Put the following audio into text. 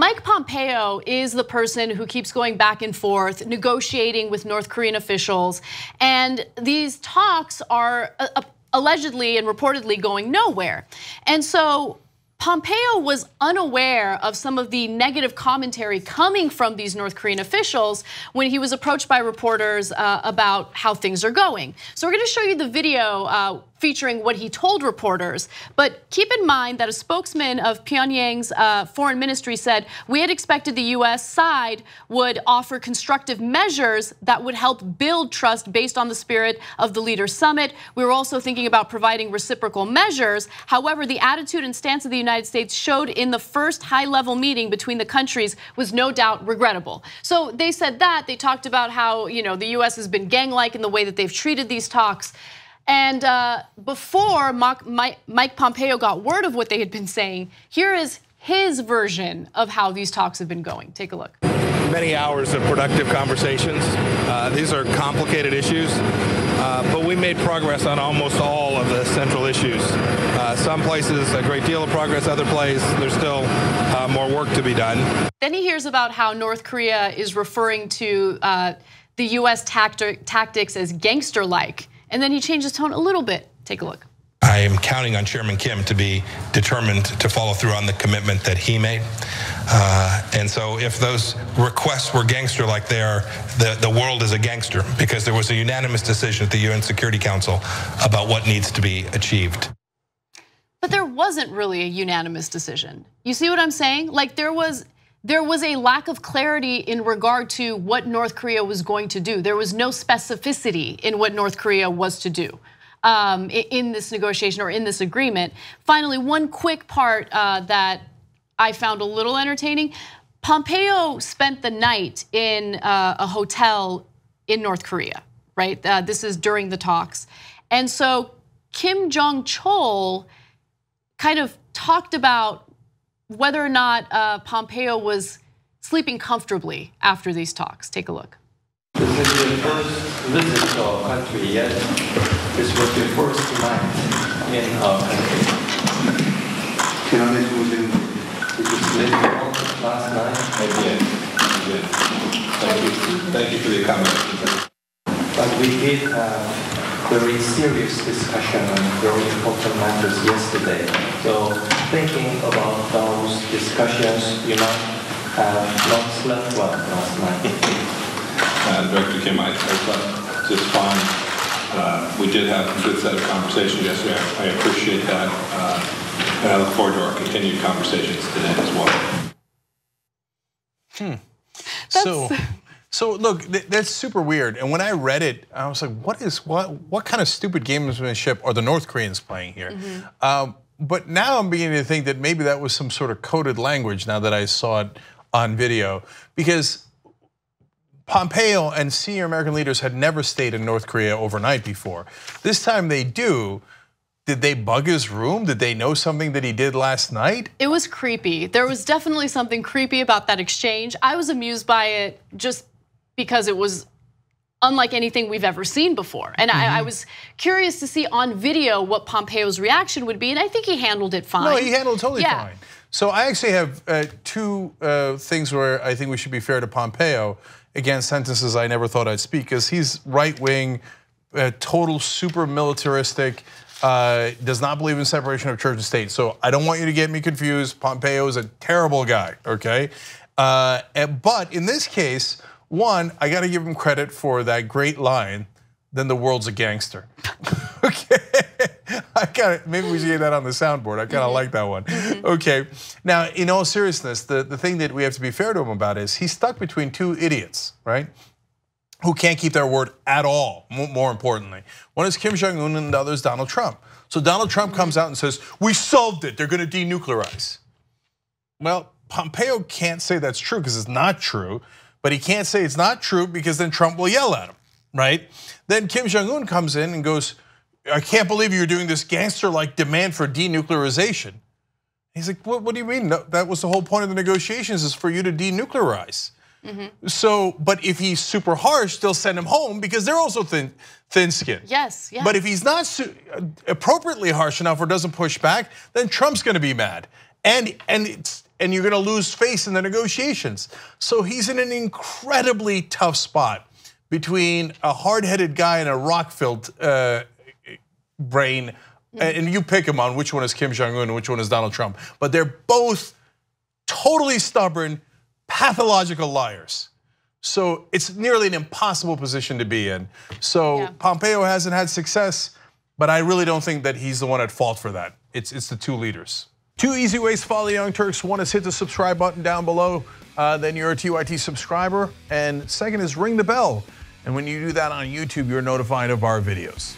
Mike Pompeo is the person who keeps going back and forth, negotiating with North Korean officials. And these talks are allegedly and reportedly going nowhere. And so Pompeo was unaware of some of the negative commentary coming from these North Korean officials when he was approached by reporters about how things are going. So we're going to show you the video featuring what he told reporters. But keep in mind that a spokesman of Pyongyang's foreign ministry said, we had expected the US side would offer constructive measures that would help build trust based on the spirit of the Leaders' Summit. We were also thinking about providing reciprocal measures. However, the attitude and stance of the United States showed in the first high-level meeting between the countries was no doubt regrettable. So they said that. They talked about how the US has been gang-like in the way that they've treated these talks. And before Mike Pompeo got word of what they had been saying, here is his version of how these talks have been going. Take a look. Many hours of productive conversations. These are complicated issues, but we made progress on almost all of the central issues. Some places a great deal of progress, other places there's still more work to be done. Then he hears about how North Korea is referring to the US tactics as gangster-like. And then he changed his tone a little bit. Take a look. I am counting on Chairman Kim to be determined to follow through on the commitment that he made. And so if those requests were gangster-like, they are, the world is a gangster, because there was a unanimous decision at the UN Security Council about what needs to be achieved. But there wasn't really a unanimous decision. You see what I'm saying? Like there was a lack of clarity in regard to what North Korea was going to do. There was no specificity in what North Korea was to do in this negotiation or in this agreement. Finally, one quick part that I found a little entertaining. Pompeo spent the night in a hotel in North Korea, right? This is during the talks. And so Kim Jong-chol kind of talked about whether or not Pompeo was sleeping comfortably after these talks. Take a look. This is your first visit to our country yet. This was your first night in our country. Did you sleep last night? I did. Thank you for the accommodation. But we did have very serious discussion on very important matters yesterday. So thinking about those discussions, you might have not slept well last night. Director Kim, I slept just fine. We did have a good set of conversations yesterday. I appreciate that. And I look forward to our continued conversations today as well. So look, that's super weird. And when I read it, I was like, what kind of stupid gamesmanship are the North Koreans playing here? But now I'm beginning to think that maybe that was some sort of coded language now that I saw it on video, because Pompeo and senior American leaders had never stayed in North Korea overnight before. This time they do. Did they bug his room? Did they know something that he did last night? It was creepy. There was definitely something creepy about that exchange. I was amused by it just because it was unlike anything we've ever seen before. And I was curious to see on video what Pompeo's reaction would be, and I think he handled it fine. No, he handled it totally fine. So I actually have two things where I think we should be fair to Pompeo. Again, sentences I never thought I'd speak, because he's right-wing, total super militaristic, does not believe in separation of church and state. So I don't want you to get me confused. Pompeo is a terrible guy, okay? But in this case, one, I gotta give him credit for that great line, then the world's a gangster. Okay, maybe we should get that on the soundboard. I kind of like that one. Okay, now in all seriousness, the thing that we have to be fair to him about is he's stuck between two idiots, right? Who can't keep their word at all, more importantly. One is Kim Jong-un and the other is Donald Trump. So Donald Trump comes out and says, we solved it, they're gonna denuclearize. Well, Pompeo can't say that's true because it's not true, but he can't say it's not true because then Trump will yell at him, right? Then Kim Jong-un comes in and goes, I can't believe you're doing this gangster-like demand for denuclearization. He's like, what do you mean? No, that was the whole point of the negotiations, is for you to denuclearize. So, but if he's super harsh, they'll send him home because they're also thin-skinned. Yes, yeah. But if he's not appropriately harsh enough or doesn't push back, then Trump's gonna be mad. And and you're gonna lose face in the negotiations. So he's in an incredibly tough spot between a hard-headed guy and a rock-filled brain, and you pick him on which one is Kim Jong-un and which one is Donald Trump. But they're both totally stubborn, pathological liars. So it's nearly an impossible position to be in. So Pompeo hasn't had success, but I really don't think that he's the one at fault for that. It's the two leaders. Two easy ways to follow the Young Turks. One is hit the subscribe button down below, then you're a TYT subscriber. And second is ring the bell. And when you do that on YouTube, you're notified of our videos.